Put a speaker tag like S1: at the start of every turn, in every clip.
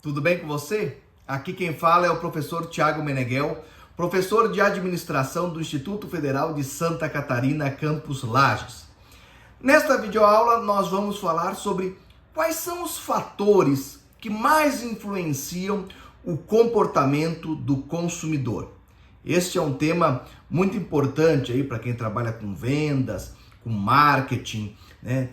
S1: tudo bem com você? Aqui quem fala é o professor Tiago Meneghel, professor de administração do Instituto Federal de Santa Catarina, Campus Lages. Nesta videoaula nós vamos falar sobre quais são os fatores que mais influenciam o comportamento do consumidor. Este é um tema muito importante aí para quem trabalha com vendas, com marketing, né?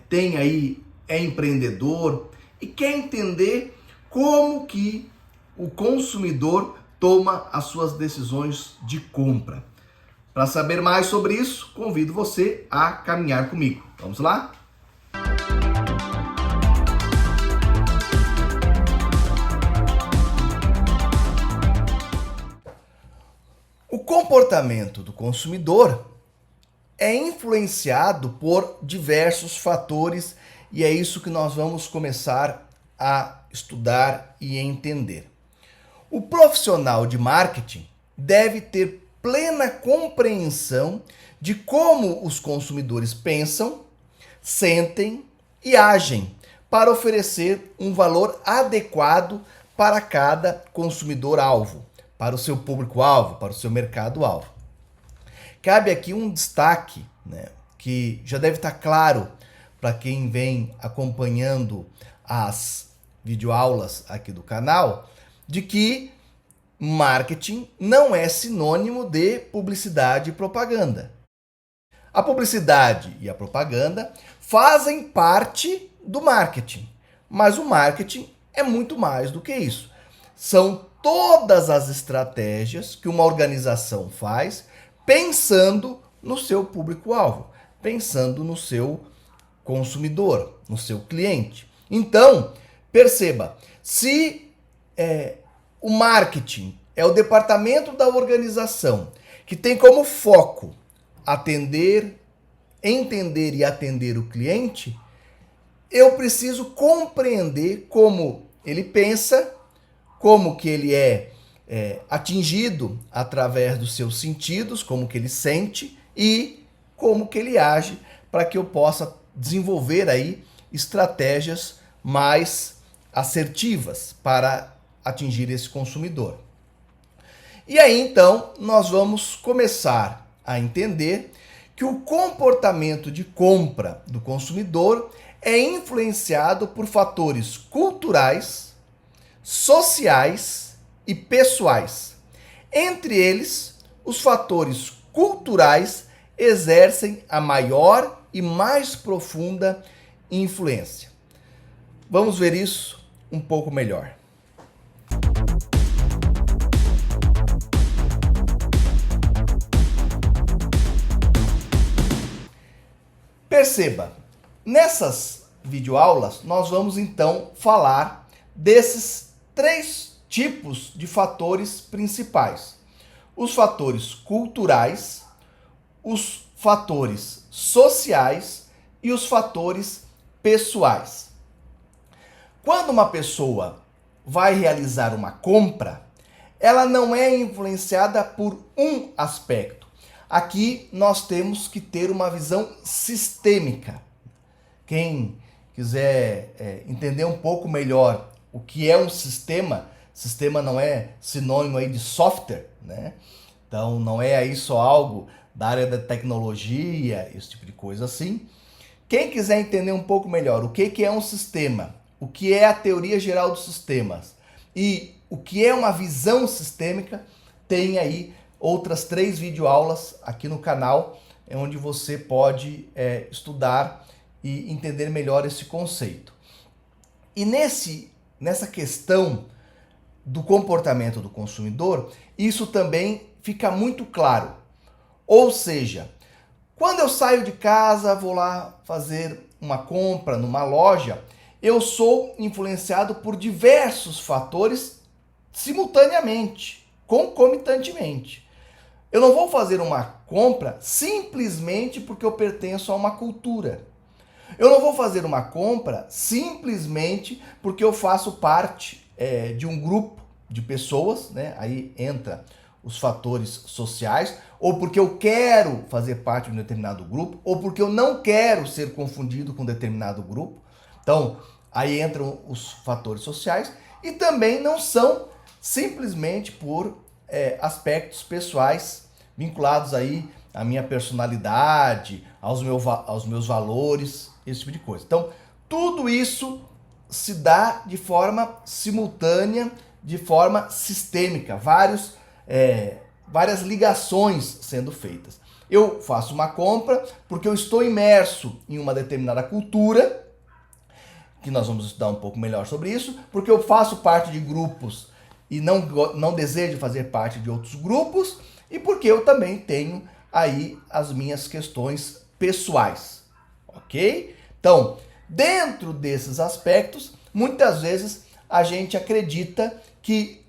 S1: É empreendedor e quer entender como que o consumidor toma as suas decisões de compra. Para saber mais sobre isso, convido você a caminhar comigo. Vamos lá? O comportamento do consumidor é influenciado por diversos fatores e é isso que nós vamos começar a estudar e entender. O profissional de marketing deve ter plena compreensão de como os consumidores pensam, sentem e agem para oferecer um valor adequado para cada consumidor-alvo, para o seu público-alvo, para o seu mercado-alvo. Cabe aqui um destaque, que já deve estar claro para quem vem acompanhando as videoaulas aqui do canal, de que marketing não é sinônimo de publicidade e propaganda. A publicidade e a propaganda fazem parte do marketing, mas o marketing é muito mais do que isso. São todas as estratégias que uma organização faz pensando no seu público-alvo, pensando no seu consumidor, no seu cliente. Então, perceba, se o marketing é o departamento da organização que tem como foco atender, entender e atender o cliente, eu preciso compreender como ele pensa, como que ele é atingido através dos seus sentidos, como que ele sente e como que ele age para que eu possa desenvolver aí estratégias mais assertivas para atingir esse consumidor. E aí então nós vamos começar a entender que o comportamento de compra do consumidor é influenciado por fatores culturais, sociais e pessoais. Entre eles, os fatores culturais exercem a maior e mais profunda influência. Vamos ver isso um pouco melhor. Perceba, nessas videoaulas nós vamos então falar desses três tipos de fatores principais: os fatores culturais, os fatores sociais e os fatores pessoais. Quando uma pessoa vai realizar uma compra, ela não é influenciada por um aspecto. Aqui nós temos que ter uma visão sistêmica. Quem quiser entender um pouco melhor o que é um sistema não é sinônimo aí de software, né? Então não é aí só algo da área da tecnologia, esse tipo de coisa assim. Quem quiser entender um pouco melhor o que é um sistema, o que é a teoria geral dos sistemas e o que é uma visão sistêmica, tem aí outras 3 videoaulas aqui no canal, onde você pode estudar e entender melhor esse conceito. E nessa questão do comportamento do consumidor, isso também fica muito claro. Ou seja, quando eu saio de casa, vou lá fazer uma compra numa loja, eu sou influenciado por diversos fatores simultaneamente, concomitantemente. Eu não vou fazer uma compra simplesmente porque eu pertenço a uma cultura. Eu não vou fazer uma compra simplesmente porque eu faço parte de um grupo de pessoas, né? Aí entra os fatores sociais, ou porque eu quero fazer parte de um determinado grupo, ou porque eu não quero ser confundido com um determinado grupo. Então, aí entram os fatores sociais E também não são simplesmente por aspectos pessoais vinculados aí à minha personalidade, aos meus valores, esse tipo de coisa. Então, tudo isso se dá de forma simultânea, de forma sistêmica, várias ligações sendo feitas. Eu faço uma compra porque eu estou imerso em uma determinada cultura, que nós vamos estudar um pouco melhor sobre isso, porque eu faço parte de grupos e não desejo fazer parte de outros grupos, e porque eu também tenho aí as minhas questões pessoais, ok? Então, dentro desses aspectos, muitas vezes a gente acredita que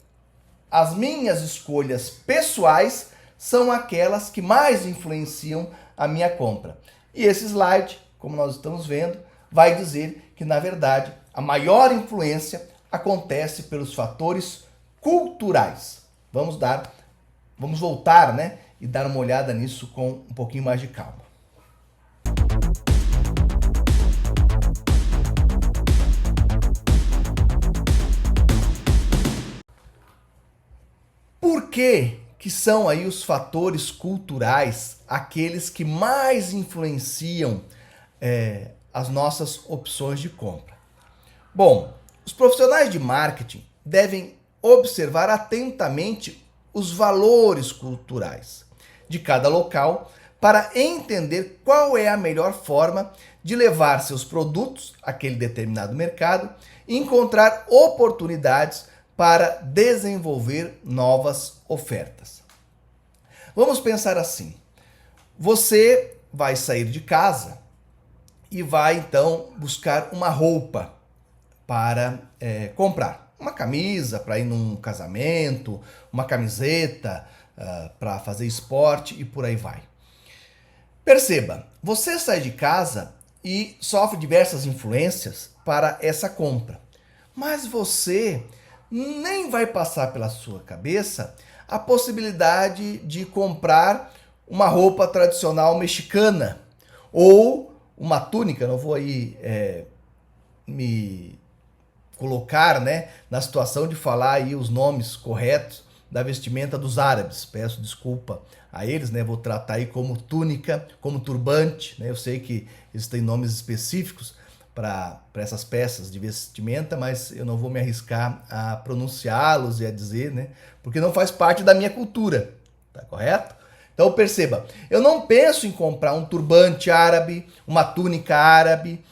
S1: as minhas escolhas pessoais são aquelas que mais influenciam a minha compra. E esse slide, como nós estamos vendo, vai dizer que, na verdade, a maior influência acontece pelos fatores culturais. Vamos voltar, né, e dar uma olhada nisso com um pouquinho mais de calma. Por que são aí os fatores culturais aqueles que mais influenciam as nossas opções de compra? Bom, os profissionais de marketing devem observar atentamente os valores culturais de cada local para entender qual é a melhor forma de levar seus produtos àquele determinado mercado e encontrar oportunidades para desenvolver novas ofertas. Vamos pensar assim: você vai sair de casa e vai então buscar uma roupa para comprar. Uma camisa para ir num casamento, uma camiseta para fazer esporte e por aí vai. Perceba, você sai de casa e sofre diversas influências para essa compra, mas você nem vai passar pela sua cabeça a possibilidade de comprar uma roupa tradicional mexicana ou uma túnica. Não vou aí me colocar, né, na situação de falar aí os nomes corretos da vestimenta dos árabes. Peço desculpa a eles, né? Vou tratar aí como túnica, como turbante, né? Eu sei que eles têm nomes específicos para essas peças de vestimenta, mas eu não vou me arriscar a pronunciá-los e a dizer, né? Porque não faz parte da minha cultura, tá correto? Então perceba, eu não penso em comprar um turbante árabe, uma túnica árabe,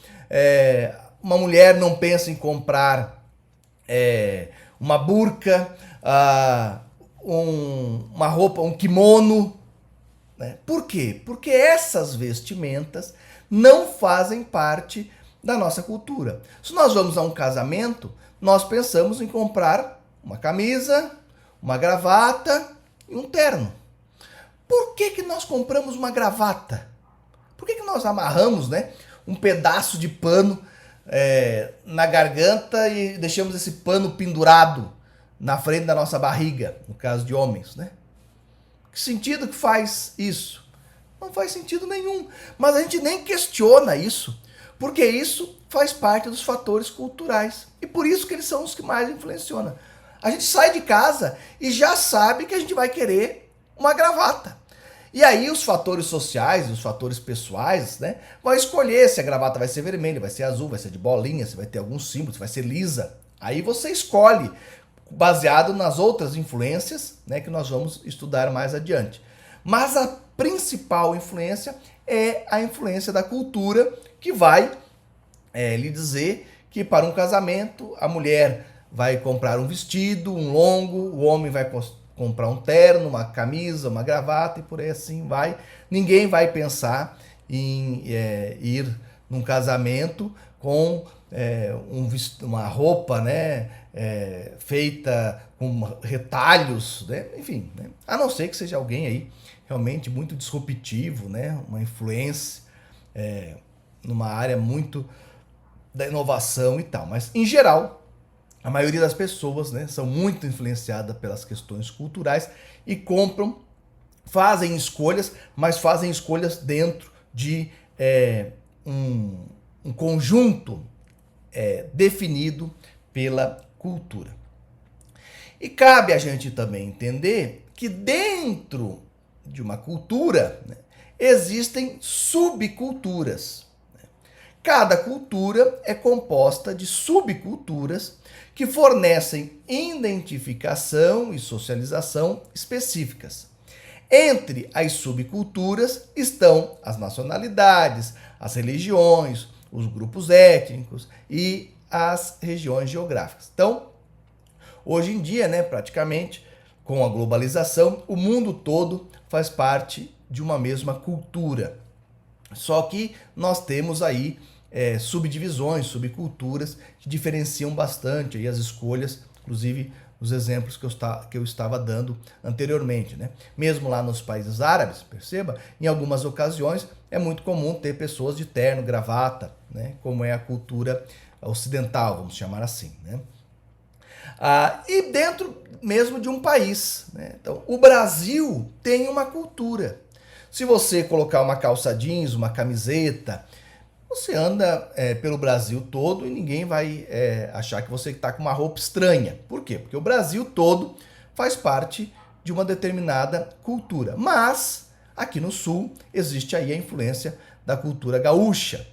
S1: uma mulher não pensa em comprar uma burca, uma roupa, um kimono, né? Por quê? Porque essas vestimentas não fazem parte da nossa cultura. Se nós vamos a um casamento, nós pensamos em comprar uma camisa, uma gravata e um terno. Por que nós compramos uma gravata? Por que nós amarramos, né, um pedaço de pano na garganta e deixamos esse pano pendurado na frente da nossa barriga, no caso de homens, né? Que sentido que faz isso? Não faz sentido nenhum. Mas a gente nem questiona isso, porque isso faz parte dos fatores culturais. E por isso que eles são os que mais influenciam. A gente sai de casa e já sabe que a gente vai querer uma gravata. E aí os fatores sociais, os fatores pessoais, né, vão escolher se a gravata vai ser vermelha, vai ser azul, vai ser de bolinha, se vai ter algum símbolo, se vai ser lisa. Aí você escolhe, baseado nas outras influências, né, que nós vamos estudar mais adiante. Mas a principal influência é a influência da cultura, que vai lhe dizer que para um casamento a mulher vai comprar um vestido, um longo, o homem vai comprar um terno, uma camisa, uma gravata e por aí assim vai. Ninguém vai pensar em ir num casamento com uma roupa, né, feita com retalhos, né, enfim, né, a não ser que seja alguém aí realmente muito disruptivo, né, uma influência numa área muito da inovação e tal. Mas, em geral, a maioria das pessoas, né, são muito influenciadas pelas questões culturais e compram, fazem escolhas, mas fazem escolhas dentro de um conjunto definido pela cultura. E cabe a gente também entender que dentro de uma cultura, né, existem subculturas. Cada cultura é composta de subculturas que fornecem identificação e socialização específicas. Entre as subculturas estão as nacionalidades, as religiões, os grupos étnicos e as regiões geográficas. Então, hoje em dia, né, praticamente, com a globalização, o mundo todo faz parte de uma mesma cultura. Só que nós temos aí subdivisões, subculturas que diferenciam bastante aí as escolhas, inclusive os exemplos que eu estava dando anteriormente, né? Mesmo lá nos países árabes, perceba, em algumas ocasiões é muito comum ter pessoas de terno, gravata, né? Como é a cultura ocidental, vamos chamar assim, né? E dentro mesmo de um país, né? Então, o Brasil tem uma cultura. Se você colocar uma calça jeans, uma camiseta, você anda pelo Brasil todo e ninguém vai achar que você está com uma roupa estranha. Por quê? Porque o Brasil todo faz parte de uma determinada cultura. Mas, aqui no Sul, existe aí a influência da cultura gaúcha.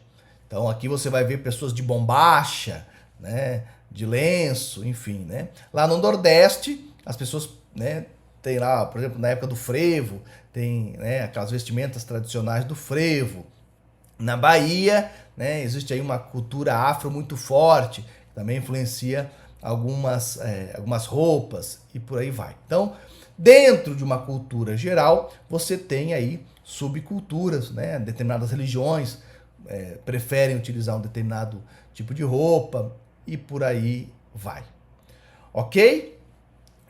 S1: Então, aqui você vai ver pessoas de bombacha, né, de lenço, enfim, né? Lá no Nordeste, as pessoas, né, tem lá, por exemplo, na época do frevo, tem, né, aquelas vestimentas tradicionais do frevo. Na Bahia, né, existe aí uma cultura afro muito forte, que também influencia algumas roupas e por aí vai. Então, dentro de uma cultura geral, você tem aí subculturas, né? Determinadas religiões preferem utilizar um determinado tipo de roupa e por aí vai. Ok?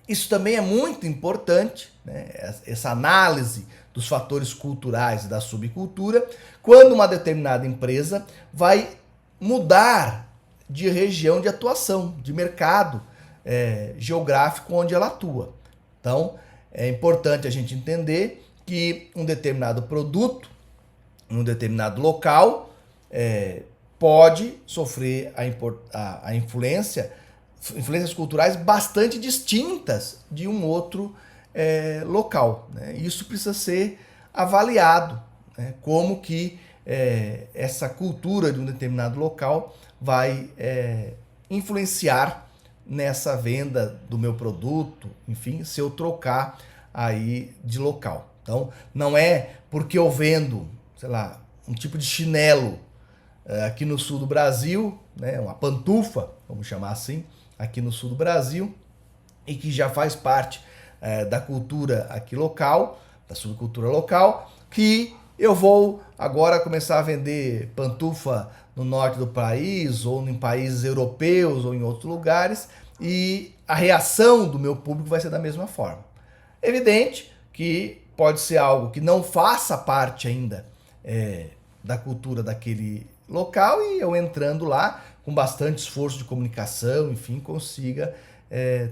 S1: Isso também é muito importante, né? Essa análise dos fatores culturais e da subcultura, quando uma determinada empresa vai mudar de região de atuação, de mercado geográfico onde ela atua. Então, é importante a gente entender que um determinado produto, em um determinado local, pode sofrer a influências culturais bastante distintas de um outro local, né? Isso precisa ser avaliado, né? Como que essa cultura de um determinado local vai influenciar nessa venda do meu produto, enfim, se eu trocar aí de local. Então, não é porque eu vendo, sei lá, um tipo de chinelo aqui no sul do Brasil, né, uma pantufa, vamos chamar assim, aqui no sul do Brasil, e que já faz parte da cultura aqui local, da subcultura local, que eu vou agora começar a vender pantufa no norte do país, ou em países europeus, ou em outros lugares, e a reação do meu público vai ser da mesma forma. Evidente que pode ser algo que não faça parte ainda da cultura daquele local, e eu entrando lá com bastante esforço de comunicação, enfim, consiga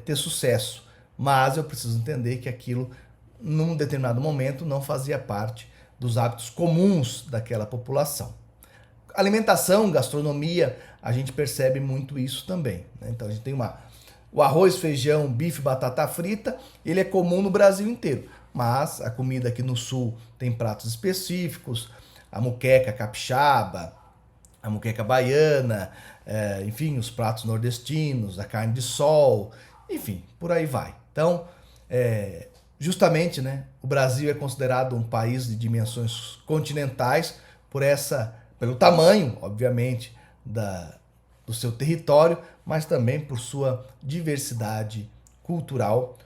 S1: ter sucesso. Mas eu preciso entender que aquilo, num determinado momento, não fazia parte dos hábitos comuns daquela população. Alimentação, gastronomia, a gente percebe muito isso também, né? Então a gente tem o arroz, feijão, bife, batata frita, ele é comum no Brasil inteiro. Mas a comida aqui no sul tem pratos específicos, a moqueca capixaba, a moqueca baiana, enfim, os pratos nordestinos, a carne de sol, enfim, por aí vai. Então, justamente, né, o Brasil é considerado um país de dimensões continentais pelo tamanho, obviamente, do seu território, mas também por sua diversidade cultural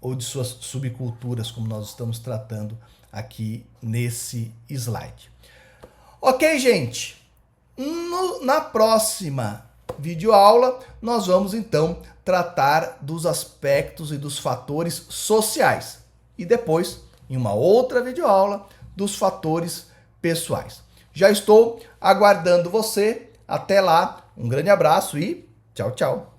S1: ou de suas subculturas, como nós estamos tratando aqui nesse slide. Ok, gente? Na próxima videoaula, nós vamos então tratar dos aspectos e dos fatores sociais. E depois, em uma outra videoaula, dos fatores pessoais. Já estou aguardando você. Até lá, um grande abraço e tchau, tchau.